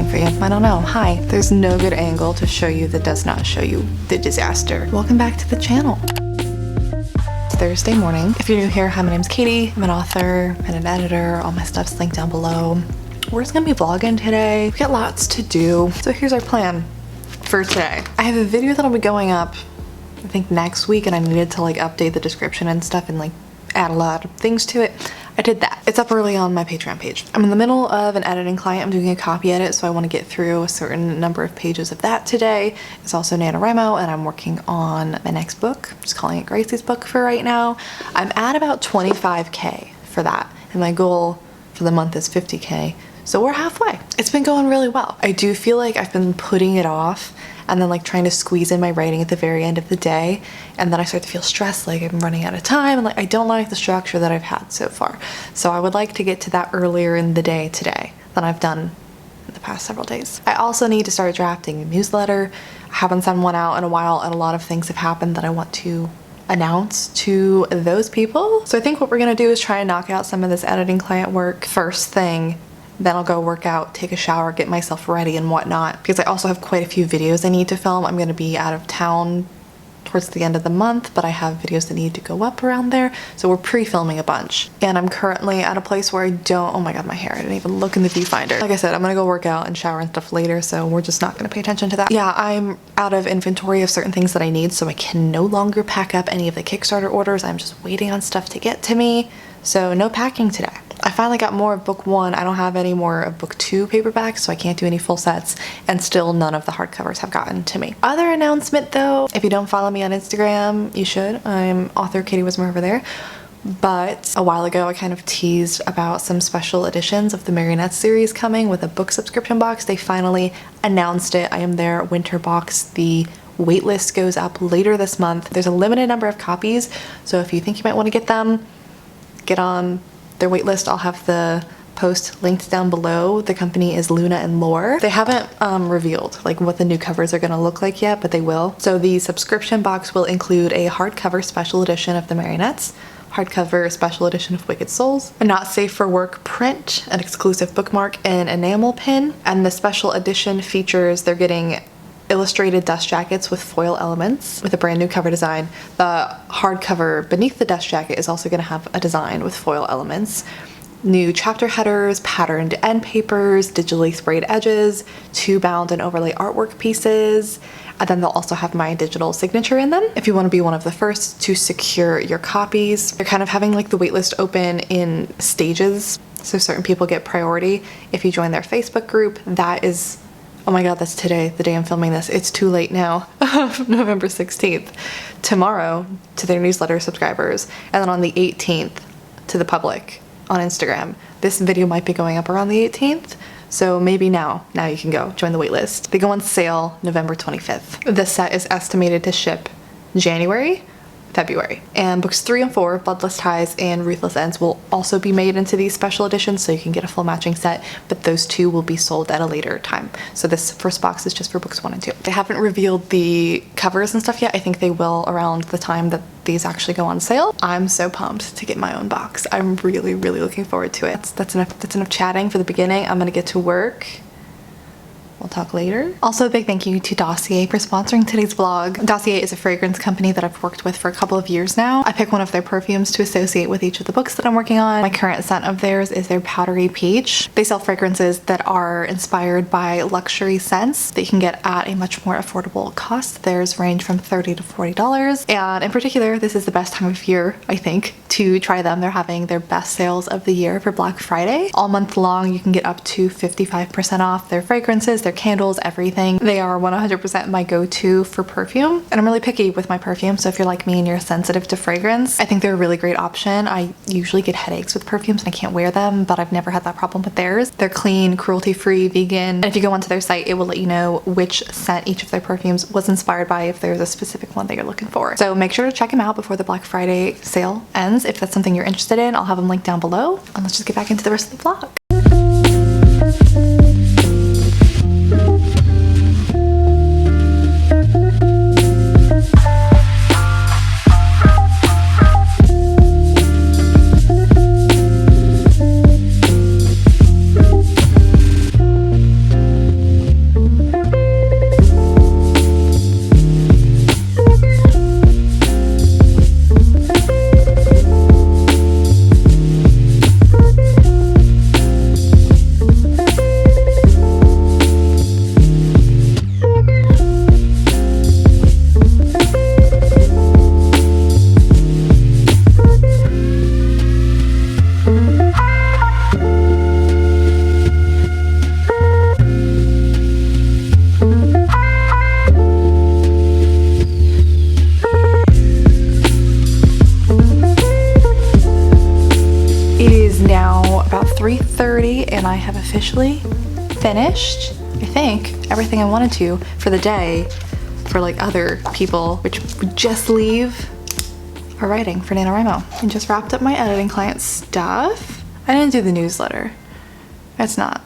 for you. I don't know. Hi. There's no good angle to show you that does not show you the disaster. Welcome back to the channel. It's Thursday morning. If you're new here, hi, my name's Katie. I'm an author and an editor. All my stuff's linked down below. We're just gonna be vlogging today. We've got lots to do. So here's our plan for today. I have a video that'll be going up, I think next week, and I needed to like update the description and stuff and like add a lot of things to it. I did that. It's up early on my Patreon page. I'm in the middle of an editing client. I'm doing a copy edit, so I want to get through a certain number of pages of that today. It's also NaNoWriMo, and I'm working on my next book. I'm just calling it Gracie's book for right now. I'm at about 25K for that, and my goal for the month is 50K. So we're halfway. It's been going really well. I do feel like I've been putting it off and then like trying to squeeze in my writing at the very end of the day, and then I start to feel stressed, like I'm running out of time, and like I don't like the structure that I've had so far. So I would like to get to that earlier in the day today than I've done in the past several days. I also need to start drafting a newsletter. I haven't sent one out in a while, and a lot of things have happened that I want to announce to those people. So I think what we're gonna do is try and knock out some of this editing client work first thing. Then I'll go work out, take a shower, get myself ready and whatnot, because I also have quite a few videos I need to film. I'm gonna be out of town towards the end of the month, but I have videos that need to go up around there. So we're pre-filming a bunch. And I'm currently at a place where I don't, oh my God, my hair, I didn't even look in the viewfinder. Like I said, I'm gonna go work out and shower and stuff later, so we're just not gonna pay attention to that. Yeah, I'm out of inventory of certain things that I need, so I can no longer pack up any of the Kickstarter orders. I'm just waiting on stuff to get to me. So no packing today. I finally got more of book 1. I don't have any more of book 2 paperbacks, so I can't do any full sets, and still none of the hardcovers have gotten to me. Other announcement though, if you don't follow me on Instagram, you should. I'm author Katie Wismer over there. But a while ago I kind of teased about some special editions of the Marionettes series coming with a book subscription box. They finally announced it. I am their winter box. The waitlist goes up later this month. There's a limited number of copies, so if you think you might want to get them, get on their waitlist. I'll have the post linked down below. The company is Luna and Lore. They haven't revealed like what the new covers are gonna look like yet, but they will. So the subscription box will include a hardcover special edition of the Marionettes, hardcover special edition of Wicked Souls, a not safe for work print, an exclusive bookmark, and enamel pin. And the special edition features, they're getting illustrated dust jackets with foil elements with a brand new cover design. The hardcover beneath the dust jacket is also going to have a design with foil elements. New chapter headers, patterned end papers, digitally sprayed edges, 2 bound and overlay artwork pieces, and then they'll also have my digital signature in them. If you want to be one of the first to secure your copies, they're kind of having like the waitlist open in stages, so certain people get priority. If you join their Facebook group, that is, oh my God, that's today, the day I'm filming this. It's too late now, November 16th. Tomorrow to their newsletter subscribers, and then on the 18th to the public on Instagram. This video might be going up around the 18th, so maybe now you can go join the waitlist. They go on sale November 25th. The set is estimated to ship January, February. And books 3 and 4, Bloodless Ties and Ruthless Ends, will also be made into these special editions, so you can get a full matching set, but those 2 will be sold at a later time. So this first box is just for books 1 and 2. They haven't revealed the covers and stuff yet. I think they will around the time that these actually go on sale. I'm so pumped to get my own box. I'm really, really looking forward to it. That's enough chatting for the beginning. I'm gonna get to work. We'll talk later. Also, a big thank you to Dossier for sponsoring today's vlog. Dossier is a fragrance company that I've worked with for a couple of years now. I pick one of their perfumes to associate with each of the books that I'm working on. My current scent of theirs is their Powdery Peach. They sell fragrances that are inspired by luxury scents that you can get at a much more affordable cost. Theirs range from $30 to $40. And in particular, this is the best time of year, I think, to try them. They're having their best sales of the year for Black Friday. All month long, you can get up to 55% off their fragrances, their candles, everything. They are 100% my go-to for perfume, and I'm really picky with my perfume, so if you're like me and you're sensitive to fragrance, I think they're a really great option. I usually get headaches with perfumes and I can't wear them, but I've never had that problem with theirs. They're clean, cruelty-free, vegan, and if you go onto their site, it will let you know which scent each of their perfumes was inspired by if there's a specific one that you're looking for. So make sure to check them out before the Black Friday sale ends. If that's something you're interested in, I'll have them linked down below, and let's just get back into the rest of the vlog. I have officially finished, I think, everything I wanted to for the day for like other people, which would just leave our writing for NaNoWriMo. And just wrapped up my editing client stuff. I didn't do the newsletter. It's not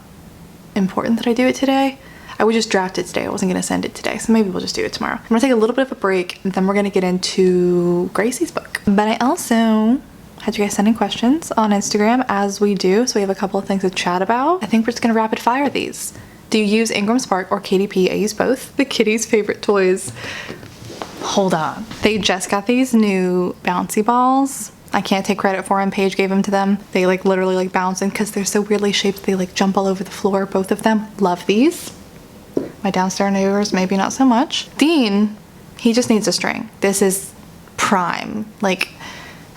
important that I do it today. I would just draft it today. I wasn't gonna send it today, so maybe we'll just do it tomorrow. I'm gonna take a little bit of a break, and then we're gonna get into Gracie's book. But I also had you guys sending questions on Instagram, as we do, so we have a couple of things to chat about. I think we're just gonna rapid fire these. Do you use Ingram Spark or KDP? I use both. The kitty's favorite toys. Hold on. They just got these new bouncy balls. I can't take credit for them. Paige gave them to them. They like literally like bounce, and because they're so weirdly shaped, they like jump all over the floor, both of them. Love these. My downstairs neighbors, maybe not so much. Dean, he just needs a string. This is prime. Like,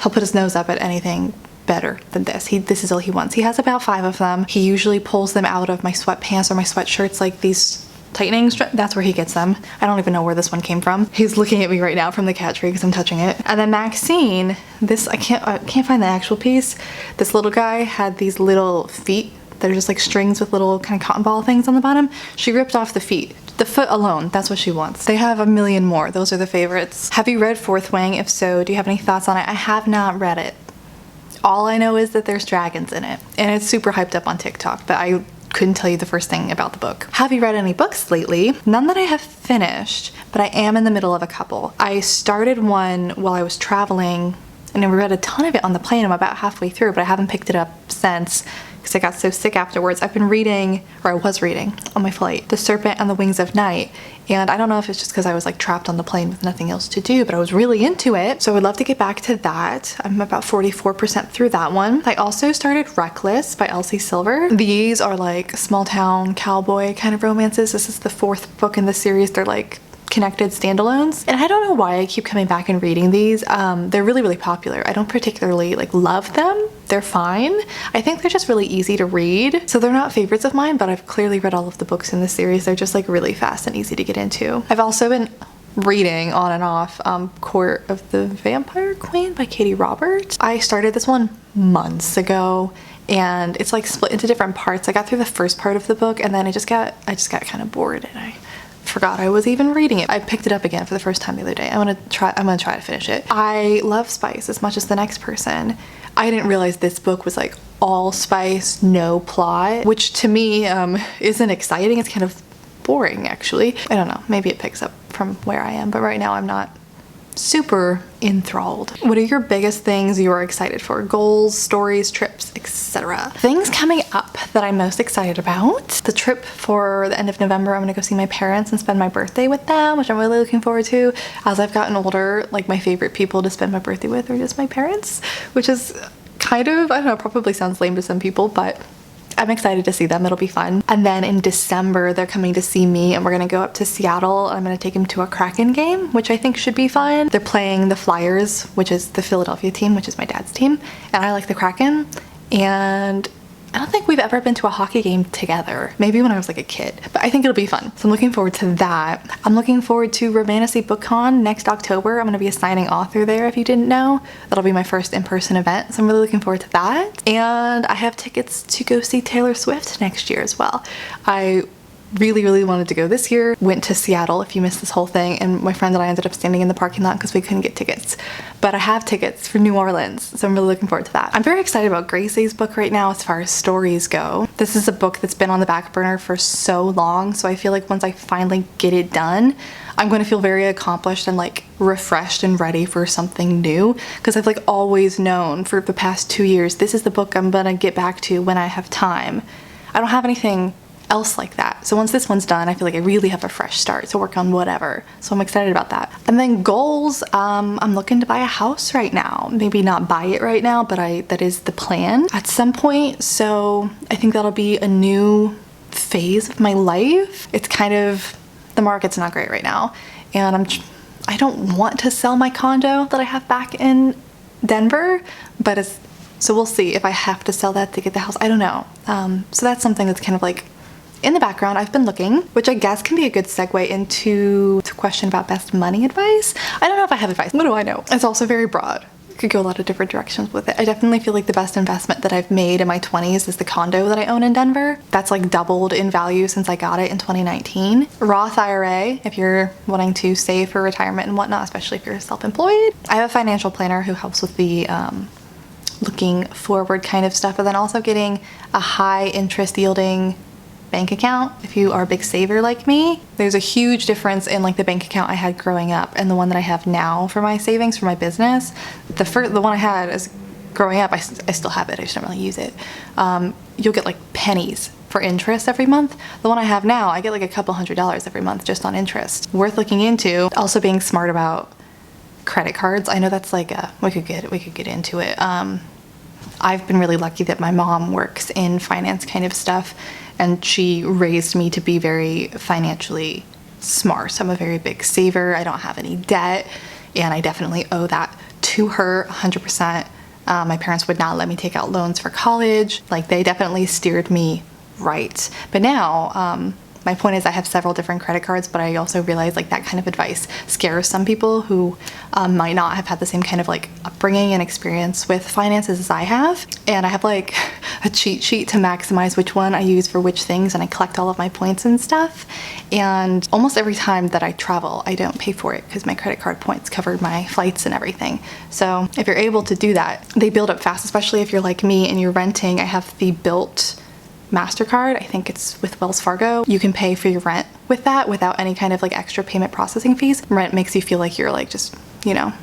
he'll put his nose up at anything better than this. This is all he wants. He has about 5 of them. He usually pulls them out of my sweatpants or my sweatshirts, like these tightening straps. That's where he gets them. I don't even know where this one came from. He's looking at me right now from the cat tree because I'm touching it. And then Maxine, this, I can't find the actual piece. This little guy had these little feet. They're just like strings with little kind of cotton ball things on the bottom. She ripped off the feet. The foot alone, that's what she wants. They have a million more. Those are the favorites. Have you read Fourth Wing? If so, do you have any thoughts on it? I have not read it. All I know is that there's dragons in it, and it's super hyped up on TikTok, but I couldn't tell you the first thing about the book. Have you read any books lately? None that I have finished, but I am in the middle of a couple. I started one while I was traveling, and I read a ton of it on the plane. I'm about halfway through, but I haven't picked it up since because I got so sick afterwards. I've been reading, or I was reading on my flight, The Serpent and the Wings of Night. And I don't know if it's just because I was like trapped on the plane with nothing else to do, but I was really into it. So I would love to get back to that. I'm about 44% through that one. I also started Ruthless by Elsie Silver. These are like small town cowboy kind of romances. This is the 4th book in the series. They're like connected standalones, and I don't know why I keep coming back and reading these. They're really, really popular. I don't particularly like love them. They're fine. I think they're just really easy to read. So they're not favorites of mine, but I've clearly read all of the books in the series. They're just like really fast and easy to get into. I've also been reading on and off Court of the Vampire Queen by Katie Roberts. I started this one months ago, and it's like split into different parts. I got through the first part of the book, and then I just got kind of bored, and I forgot I was even reading it. I picked it up again for the first time the other day. I'm gonna try to finish it. I love spice as much as the next person. I didn't realize this book was like all spice, no plot, which to me isn't exciting. It's kind of boring, actually. I don't know, maybe it picks up from where I am, but right now I'm not super enthralled. What are your biggest things you are excited for? Goals, stories, trips, etc. Things coming up that I'm most excited about. The trip for the end of November, I'm gonna go see my parents and spend my birthday with them, which I'm really looking forward to. As I've gotten older, like my favorite people to spend my birthday with are just my parents, which is kind of, I don't know, probably sounds lame to some people, but I'm excited to see them. It'll be fun. And then in December, they're coming to see me, and we're gonna go up to Seattle. I'm gonna take them to a Kraken game, which I think should be fun. They're playing the Flyers, which is the Philadelphia team, which is my dad's team. And I like the Kraken. And I don't think we've ever been to a hockey game together. Maybe when I was like a kid, but I think it'll be fun. So I'm looking forward to that. I'm looking forward to Romantasy BookCon next October. I'm gonna be a signing author there, if you didn't know. That'll be my first in-person event, so I'm really looking forward to that. And I have tickets to go see Taylor Swift next year as well. I really wanted to go this year. Went to Seattle, if you missed this whole thing, and my friend and I ended up standing in the parking lot because we couldn't get tickets. But I have tickets for New Orleans, so I'm really looking forward to that. I'm very excited about Gracie's book right now as far as stories go. This is a book that's been on the back burner for so long, so I feel like once I finally get it done, I'm going to feel very accomplished and like refreshed and ready for something new, because I've like always known for the past 2 years, this is the book I'm gonna get back to when I have time. I don't have anything else like that. So once this one's done, I feel like I really have a fresh start to work on whatever. So I'm excited about that. And then goals, I'm looking to buy a house right now. Maybe not buy it right now, but that is the plan at some point. So I think that'll be a new phase of my life. It's kind of, the market's not great right now. And I don't want to sell my condo that I have back in Denver, but so we'll see if I have to sell that to get the house. I don't know. So that's something that's kind of like in the background. I've been looking, which I guess can be a good segue into the question about best money advice. I don't know if I have advice. What do I know? It's also very broad. could go a lot of different directions with it. I definitely feel like the best investment that I've made in my 20s is the condo that I own in Denver. That's like doubled in value since I got it in 2019. Roth IRA, if you're wanting to save for retirement and whatnot, especially if you're self-employed. I have a financial planner who helps with the looking forward kind of stuff, and then also getting a high interest yielding bank account. If you are a big saver like me, there's a huge difference in like the bank account I had growing up and the one that I have now for my savings for my business. The one I had as growing up, I still have it, I just don't really use it. You'll get like pennies for interest every month. The one I have now, I get like a couple $100s every month just on interest. Worth looking into. Also being smart about credit cards. I know that's like we could get into it. I've been really lucky that my mom works in finance kind of stuff, and she raised me to be very financially smart. I'm a very big saver. I don't have any debt, and I definitely owe that to her 100%. My parents would not let me take out loans for college. Like, they definitely steered me right. But now, my point is I have several different credit cards, but I also realize like that kind of advice scares some people who might not have had the same kind of like upbringing and experience with finances as I have. And I have like a cheat sheet to maximize which one I use for which things, and I collect all of my points and stuff. And almost every time that I travel, I don't pay for it because my credit card points covered my flights and everything. So if you're able to do that, they build up fast, especially if you're like me and you're renting. I have the Built MasterCard. I think it's with Wells Fargo. You can pay for your rent with that without any kind of like extra payment processing fees. Rent makes you feel like you're like just, you know,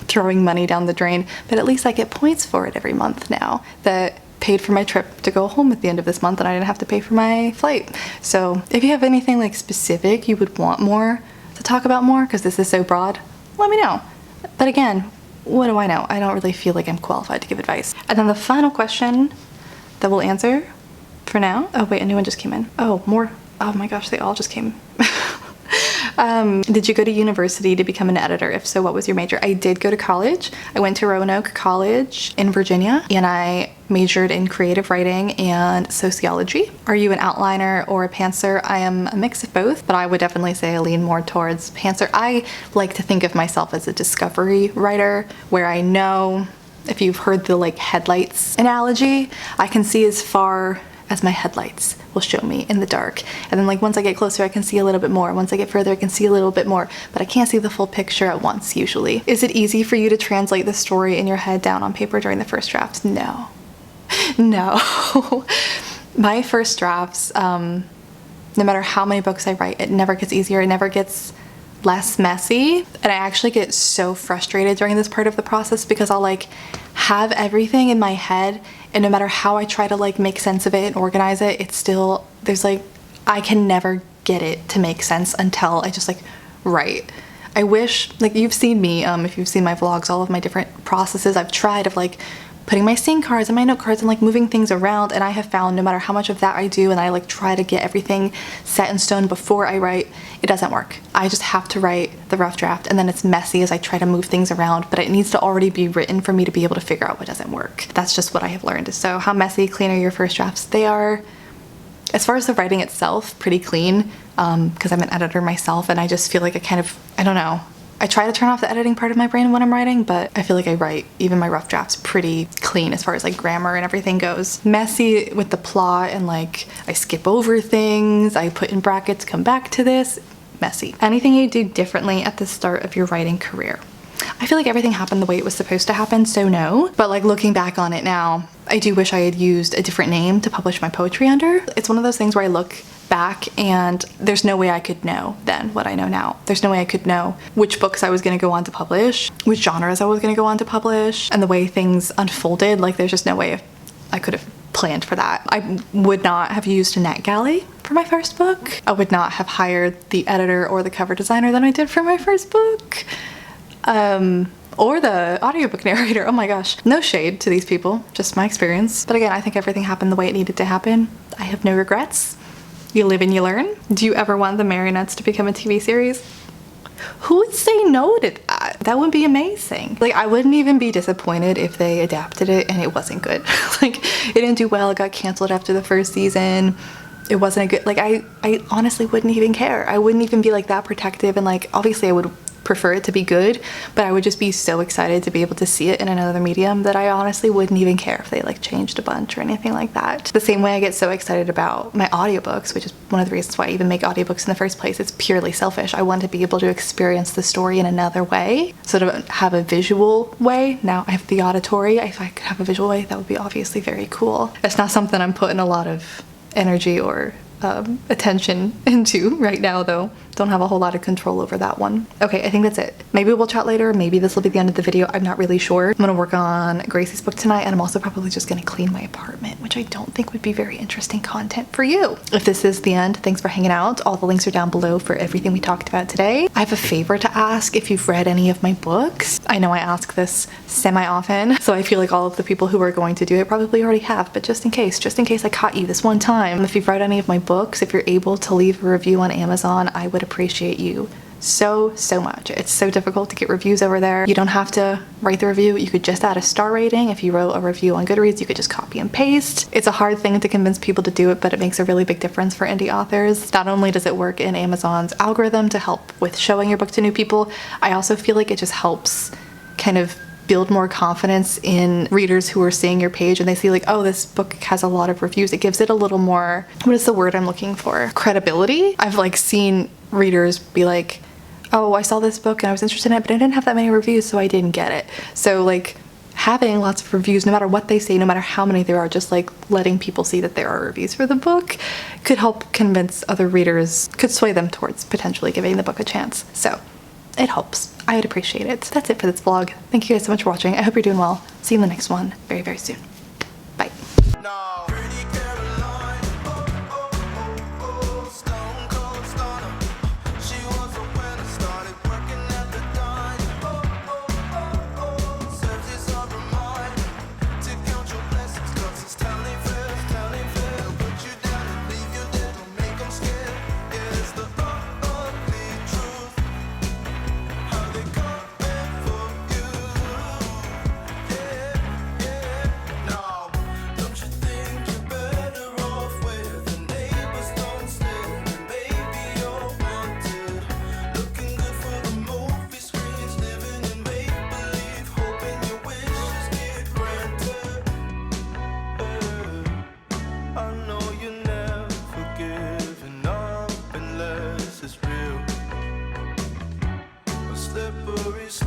throwing money down the drain, but at least I get points for it every month now that paid for my trip to go home at the end of this month, and I didn't have to pay for my flight. So if you have anything like specific you would want more to talk about more, because this is so broad, let me know. But again, what do I know? I don't really feel like I'm qualified to give advice. And then the final question that we'll answer for now. Oh wait, a new one just came in. Oh, more. Oh my gosh, they all just came. Did you go to university to become an editor? If so, what was your major? I did go to college. I went to Roanoke College in Virginia, and I majored in creative writing and sociology. Are you an outliner or a pantser? I am a mix of both, but I would definitely say I lean more towards pantser. I like to think of myself as a discovery writer, where I know, if you've heard the like headlights analogy, I can see as far as my headlights will show me in the dark. And then like once I get closer, I can see a little bit more. Once I get further, I can see a little bit more, but I can't see the full picture at once usually. Is it easy for you to translate the story in your head down on paper during the first drafts? No. No. My first drafts, no matter how many books I write, it never gets easier. It never gets less messy. And I actually get so frustrated during this part of the process because I'll like have everything in my head, and no matter how I try to like make sense of it and organize it, it's still, there's like, I can never get it to make sense until I just like write. I wish, like you've seen me, if you've seen my vlogs, all of my different processes I've tried of like putting my scene cards and my note cards and like moving things around, and I have found no matter how much of that I do and I like try to get everything set in stone before I write, it doesn't work. I just have to write the rough draft, and then it's messy as I try to move things around, but it needs to already be written for me to be able to figure out what doesn't work. That's just what I have learned. So how messy, clean are your first drafts? They are, as far as the writing itself, pretty clean, because I'm an editor myself, and I just feel like I don't know. I try to turn off the editing part of my brain when I'm writing, but I feel like I write even my rough drafts pretty clean as far as like grammar and everything goes. Messy with the plot, and like I skip over things, I put in brackets, come back to this. Messy. Anything you do differently at the start of your writing career? I feel like everything happened the way it was supposed to happen, so no. But like looking back on it now, I do wish I had used a different name to publish my poetry under. It's one of those things where I look back and there's no way I could know then what I know now. There's no way I could know which books I was going to go on to publish, which genres I was going to go on to publish, and the way things unfolded. Like there's just no way I could have planned for that. I would not have used a NetGalley for my first book. I would not have hired the editor or the cover designer that I did for my first book. Or the audiobook narrator. Oh my gosh. No shade to these people, just my experience. But again, I think everything happened the way it needed to happen. I have no regrets. You live and you learn. Do you ever want the Marionettes to become a TV series? Who would say no to that? That would be amazing. Like, I wouldn't even be disappointed if they adapted it and it wasn't good. Like, it didn't do well, it got canceled after the first season. It wasn't a good, like, I honestly wouldn't even care. I wouldn't even be like that protective, and like, obviously I would prefer it to be good, but I would just be so excited to be able to see it in another medium that I honestly wouldn't even care if they like changed a bunch or anything like that. The same way I get so excited about my audiobooks, which is one of the reasons why I even make audiobooks in the first place. It's purely selfish. I want to be able to experience the story in another way, sort of have a visual way. Now I have the auditory. If I could have a visual way, that would be obviously very cool. It's not something I'm putting a lot of energy or attention into right now, though. Don't have a whole lot of control over that one. Okay, I think that's it. Maybe we'll chat later. Maybe this will be the end of the video. I'm not really sure. I'm gonna work on Gracie's book tonight, and I'm also probably just gonna clean my apartment, which I don't think would be very interesting content for you. If this is the end, thanks for hanging out. All the links are down below for everything we talked about today. I have a favor to ask if you've read any of my books. I know I ask this semi-often, so I feel like all of the people who are going to do it probably already have, but just in case I caught you this one time, if you've read any of my books, if you're able to leave a review on Amazon, I would appreciate you so much. It's so difficult to get reviews over there. You don't have to write the review. You could just add a star rating. If you wrote a review on Goodreads, you could just copy and paste. It's a hard thing to convince people to do it, but it makes a really big difference for indie authors. Not only does it work in Amazon's algorithm to help with showing your book to new people, I also feel like it just helps kind of build more confidence in readers who are seeing your page and they see like, oh, this book has a lot of reviews. It gives it a little more, what is the word I'm looking for? Credibility. I've like seen readers be like, oh, I saw this book and I was interested in it, but I didn't have that many reviews, so I didn't get it. So like having lots of reviews, no matter what they say, no matter how many there are, just like letting people see that there are reviews for the book could help convince other readers, could sway them towards potentially giving the book a chance. So it helps. I would appreciate it. That's it for this vlog. Thank you guys so much for watching. I hope you're doing well. See you in the next one very soon. Bye. Slippery slope.